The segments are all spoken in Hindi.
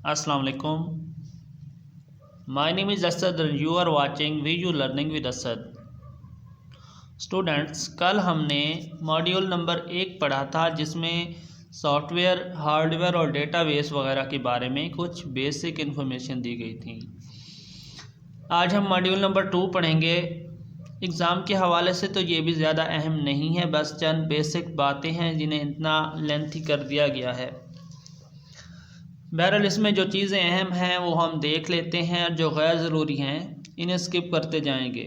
Assalamu alaikum. My name is Asad and you are watching Visual Learning with Asad. Students, कल हमने मॉड्यूल नंबर 1 पढ़ा था जिसमें सॉफ्टवेयर, हार्डवेयर और डेटाबेस वगैरह के बारे में कुछ बेसिक इन्फॉर्मेशन दी गई थी। आज हम मॉड्यूल नंबर 2 पढ़ेंगे। एग्ज़ाम के हवाले से तो ये भी ज़्यादा अहम नहीं है, बस चंद बेसिक बातें हैं जिन्हें इतना लेंथी कर दिया गया है। बहरहाल इसमें जो चीज़ें अहम हैं वो हम देख लेते हैं और जो गैर ज़रूरी हैं इन्हें स्किप करते जाएंगे।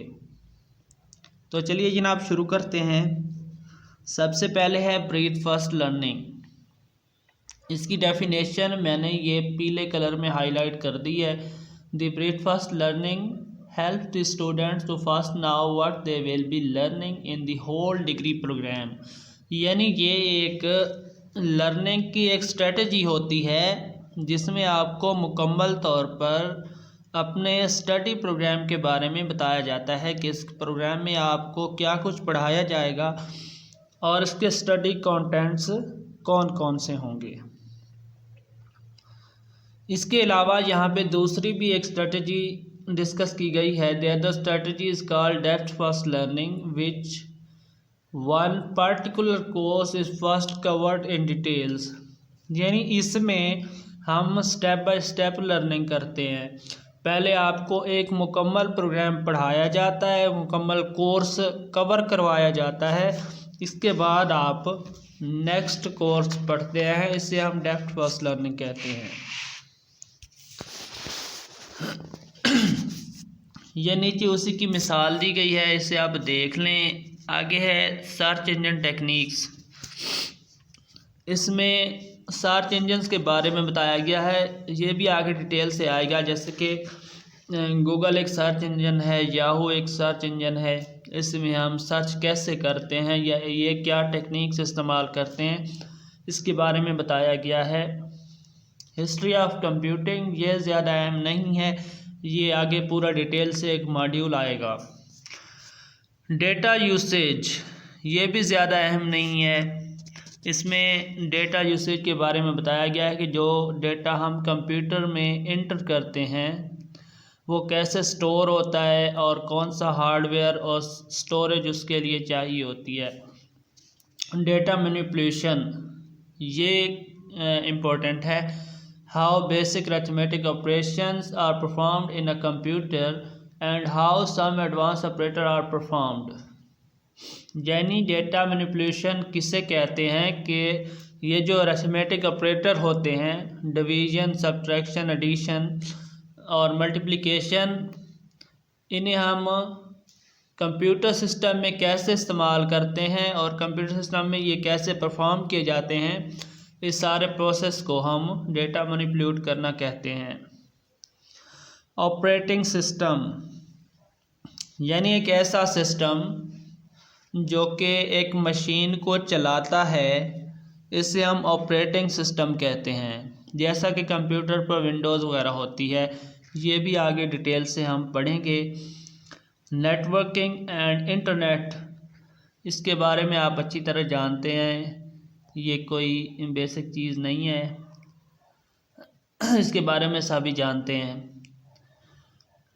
तो चलिए जनाब शुरू करते हैं। सबसे पहले है ब्रीथ फर्स्ट लर्निंग। इसकी डेफिनेशन मैंने ये पीले कलर में हाईलाइट कर दी है। The breath first learning help the students to first now what they will be learning in the whole degree programme. यानी ये एक लर्निंग की एक स्ट्रेटजी होती है जिसमें आपको मुकम्मल तौर पर अपने स्टडी प्रोग्राम के बारे में बताया जाता है कि इस प्रोग्राम में आपको क्या कुछ पढ़ाया जाएगा और इसके स्टडी कंटेंट्स कौन कौन से होंगे। इसके अलावा यहाँ पे दूसरी भी एक स्ट्रेटजी डिस्कस की गई है। The other strategy is called depth first learning which one particular course is first covered in details. यानी इसमें हम स्टेप बाय स्टेप लर्निंग करते हैं। पहले आपको एक मुकम्मल प्रोग्राम पढ़ाया जाता है, मुकम्मल कोर्स कवर करवाया जाता है, इसके बाद आप नेक्स्ट कोर्स पढ़ते हैं। इसे हम डेप्थ फर्स्ट लर्निंग कहते हैं। ये नीचे उसी की मिसाल दी गई है, इसे आप देख लें। आगे है सर्च इंजन टेक्निक्स। इसमें सर्च इंजन्स के बारे में बताया गया है। ये भी आगे डिटेल से आएगा, जैसे कि गूगल एक सर्च इंजन है, याहू एक सर्च इंजन है। इसमें हम सर्च कैसे करते हैं या ये क्या टेक्निक्स इस्तेमाल करते हैं, इसके बारे में बताया गया है। हिस्ट्री ऑफ कंप्यूटिंग ये ज़्यादा अहम नहीं है, ये आगे पूरा डिटेल से एक मॉड्यूल आएगा। डेटा यूसेज ये भी ज़्यादा अहम नहीं है। इसमें डेटा यूसेज के बारे में बताया गया है कि जो डेटा हम कंप्यूटर में इंटर करते हैं वो कैसे स्टोर होता है और कौन सा हार्डवेयर और स्टोरेज उसके लिए चाहिए होती है। डेटा मैनिपुलेशन ये इम्पोर्टेंट है। How basic arithmetic operations are performed in a computer and how some advance operator are performed. यानी डेटा मैनिपुलेशन किसे कहते हैं कि ये जो अरिथमेटिक ऑपरेटर होते हैं, डिवीजन, सब्ट्रैक्शन, एडिशन और मल्टीप्लिकेशन, इन्हें हम कंप्यूटर सिस्टम में कैसे इस्तेमाल करते हैं और कंप्यूटर सिस्टम में ये कैसे परफॉर्म किए जाते हैं, इस सारे प्रोसेस को हम डेटा मैनिपुलेट करना कहते हैं। ऑपरेटिंग सिस्टम यानी एक ऐसा सिस्टम जो कि एक मशीन को चलाता है, इसे हम ऑपरेटिंग सिस्टम कहते हैं। जैसा कि कंप्यूटर पर विंडोज़ वगैरह होती है, ये भी आगे डिटेल से हम पढ़ेंगे। नेटवर्किंग एंड इंटरनेट, इसके बारे में आप अच्छी तरह जानते हैं, ये कोई बेसिक चीज़ नहीं है, इसके बारे में सभी जानते हैं।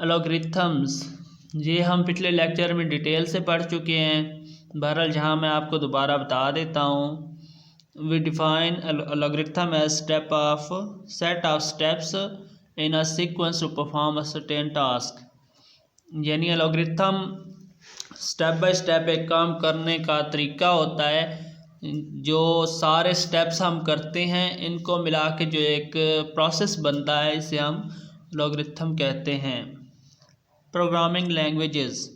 एल्गोरिथम्स ये हम पिछले लेक्चर में डिटेल से पढ़ चुके हैं, बहरहाल जहाँ मैं आपको दोबारा बता देता हूँ। We define algorithm as set of steps in a sequence to perform a certain task. यानी एल्गोरिथम स्टेप बाय स्टेप एक काम करने का तरीका होता है। जो सारे स्टेप्स हम करते हैं इनको मिला के जो एक प्रोसेस बनता है, इसे हम एल्गोरिथम कहते हैं। प्रोग्रामिंग लैंग्वेजेस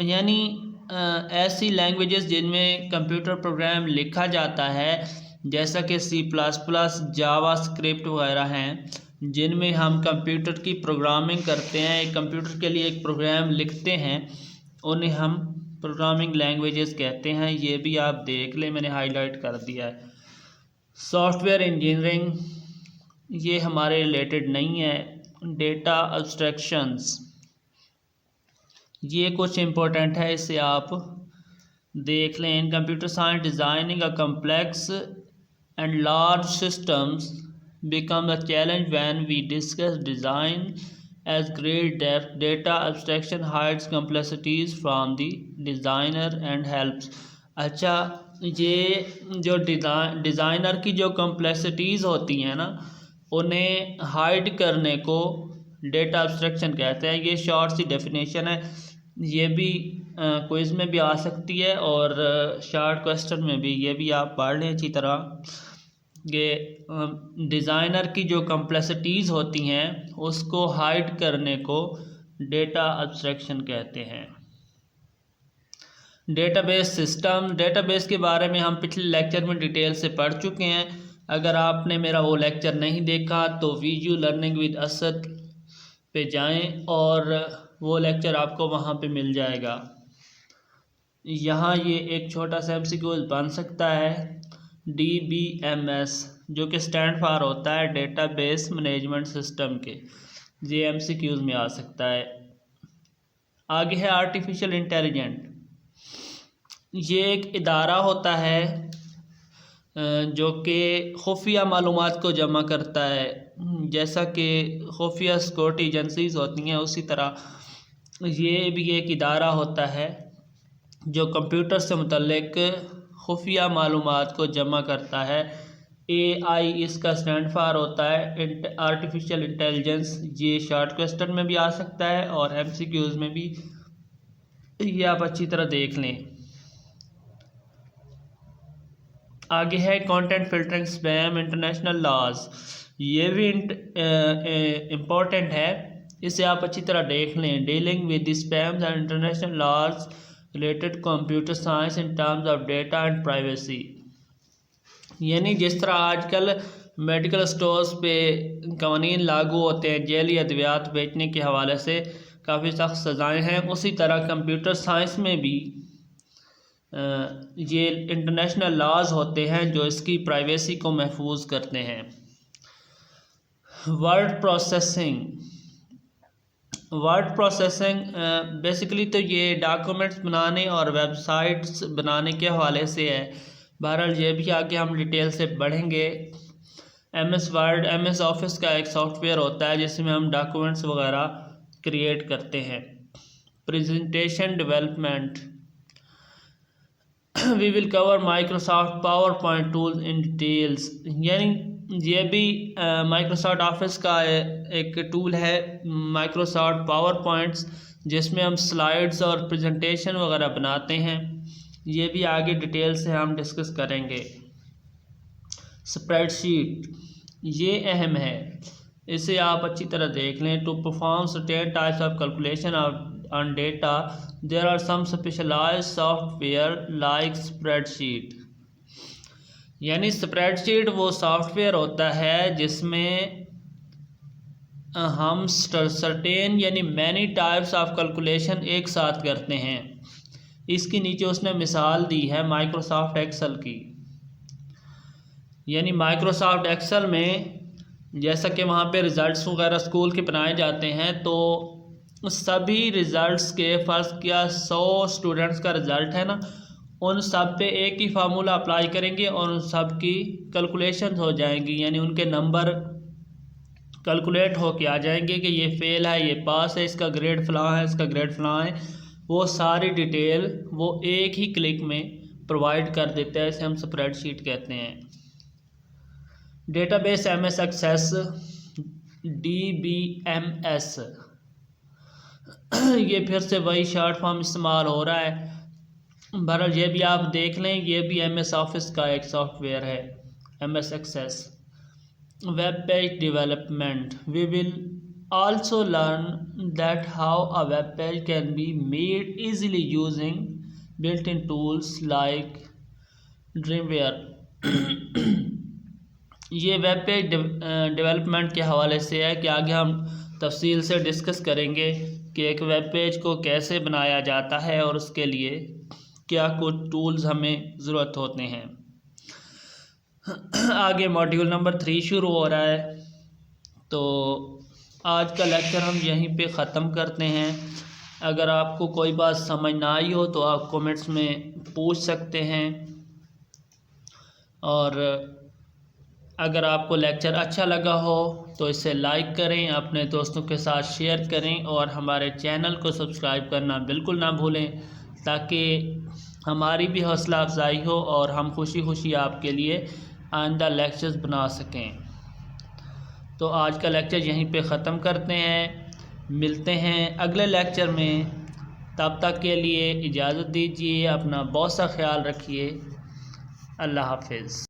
यानी ऐसी लैंग्वेजेस जिनमें कंप्यूटर प्रोग्राम लिखा जाता है, जैसा कि C++, जावा स्क्रिप्ट वगैरह हैं, जिनमें हम कंप्यूटर की प्रोग्रामिंग करते हैं, एक कंप्यूटर के लिए एक प्रोग्राम लिखते हैं, उन्हें हम प्रोग्रामिंग लैंग्वेजेस कहते हैं। ये भी आप देख लें, मैंने हाईलाइट कर दिया है। सॉफ्टवेयर इंजीनियरिंग ये हमारे रिलेटेड नहीं है। डेटा एब्स्ट्रैक्शंस ये कुछ इम्पोर्टेंट है, इसे आप देख लें। इन computer science designing a complex and large systems become a challenge when we discuss design as great depth. Data abstraction hides complexities from the designer and helps. अच्छा, ये जो डिज़ाइनर की जो कम्प्लेक्सिटीज़ होती हैं ना, उन्हें हाइड करने को डेटा एब्स्ट्रैक्शन कहते हैं। ये शॉर्ट सी डेफिनेशन है, ये भी क्विज़ में भी आ सकती है और शॉर्ट क्वेश्चन में भी। ये भी आप पढ़ लें अच्छी तरह। ये डिज़ाइनर की जो कम्प्लेक्सिटीज़ होती हैं उसको हाइड करने को डेटा एब्स्ट्रैक्शन कहते हैं। डेटाबेस सिस्टम, डेटाबेस के बारे में हम पिछले लेक्चर में डिटेल से पढ़ चुके हैं। अगर आपने मेरा वो लेक्चर नहीं देखा तो वीडियो लर्निंग विद असद पे जाएं और वो लेक्चर आपको वहाँ पे मिल जाएगा। यहाँ ये एक छोटा सा MCQ बन सकता है, DBMS, जो कि स्टैंड फॉर होता है डेटाबेस मैनेजमेंट सिस्टम के। ये MCQs में आ सकता है। आगे है आर्टिफिशियल इंटेलिजेंट। ये एक इदारा होता है जो कि खुफिया मालूमात को जमा करता है। जैसा कि खुफिया सिक्योरिटी एजेंसीज होती हैं, उसी तरह ये भी एक इदारा होता है जो कंप्यूटर से मुतल्लिक खुफिया मालूमात को जमा करता है। AI इसका स्टैंड फॉर होता है आर्टिफिशियल इंटेलिजेंस। ये शॉर्ट क्वेश्चन में भी आ सकता है और MCQs में भी। ये आप अच्छी तरह देख लें। आगे है content filtering, spam, international laws. ये भी इम्पोर्टेंट है, इसे आप अच्छी तरह देख लें। Dealing with spams and international laws related computer science in terms of data and privacy. यानी जिस तरह आजकल मेडिकल स्टोर्स पे कानून लागू होते हैं जेली अद्वियात बेचने के हवाले से, काफ़ी सख्त सज़ाएँ हैं, उसी तरह कंप्यूटर साइंस में भी ये इंटरनेशनल लॉज होते हैं जो इसकी प्राइवेसी को महफूज करते हैं। वर्ड प्रोसेसिंग बेसिकली तो ये डॉक्यूमेंट्स बनाने और वेबसाइट्स बनाने के हवाले से है। बहरहाल ये भी आगे हम डिटेल से पढ़ेंगे। MS वर्ड, MS ऑफिस का एक सॉफ्टवेयर होता है जिसमें हम डॉक्यूमेंट्स वगैरह क्रिएट करते हैं। Presentation development, we will cover Microsoft power point tools in details. यानी ये भी माइक्रोसॉफ्ट ऑफिस का एक टूल है, माइक्रोसॉफ्ट पावर पॉइंट्स, जिसमें हम स्लाइड्स और प्रेजेंटेशन वगैरह बनाते हैं। ये भी आगे डिटेल से हम डिस्कस करेंगे। स्प्रेडशीट, ये अहम है, इसे आप अच्छी तरह देख लें। To perform certain types of calculation on data there are some specialised software like spreadsheet. यानी स्प्रेडशीट वो सॉफ्टवेयर होता है जिसमें हम सर्टेन यानी मैनी टाइप्स ऑफ कैलकुलेशन एक साथ करते हैं। इसके नीचे उसने मिसाल दी है माइक्रोसॉफ्ट एक्सेल की। यानी माइक्रोसॉफ्ट एक्सेल में जैसा कि वहाँ पे रिज़ल्ट्स वगैरह स्कूल के बनाए जाते हैं, तो सभी रिज़ल्ट्स के फ़र्ज़ किया 100 स्टूडेंट्स का रिज़ल्ट है ना, उन सब पे एक ही फार्मूला अप्लाई करेंगे और उन सब की कैलकुलेशन हो जाएंगी। यानी उनके नंबर कैलकुलेट हो के आ जाएंगे कि ये फ़ेल है, ये पास है, इसका ग्रेड फ़लाँ है, इसका ग्रेड फ़लाँ है। वो सारी डिटेल वो एक ही क्लिक में प्रोवाइड कर देता है। इसे हम स्प्रेडशीट कहते हैं। डेटाबेस MS एक्सेस, DBMS, ये फिर से वही शॉर्ट फॉर्म इस्तेमाल हो रहा है। बहरहाल ये भी आप देख लें, ये भी MS ऑफिस का एक सॉफ्टवेयर है, MS access. Web page development, we will also learn that how a web page can be made easily using built-in tools like Dreamweaver। ये वेब पेज डेवलपमेंट के हवाले से है कि आगे हम तफसील से डिस्कस करेंगे कि एक वेब पेज को कैसे बनाया जाता है और उसके लिए क्या कुछ टूल्स हमें ज़रूरत होते हैं। आगे मॉड्यूल नंबर 3 शुरू हो रहा है, तो आज का लेक्चर हम यहीं पे ख़त्म करते हैं। अगर आपको कोई बात समझ ना आई हो तो आप कमेंट्स में पूछ सकते हैं। और अगर आपको लेक्चर अच्छा लगा हो तो इसे लाइक करें, अपने दोस्तों के साथ शेयर करें और हमारे चैनल को सब्सक्राइब करना बिल्कुल ना भूलें, ताकि हमारी भी हौसला अफजाई हो और हम खुशी खुशी आपके लिए आइंदा लेक्चर्स बना सकें। तो आज का लेक्चर यहीं पे ख़त्म करते हैं, मिलते हैं अगले लेक्चर में। तब तक के लिए इजाज़त दीजिए, अपना बहुत सा ख्याल रखिए। अल्लाह हाफिज़।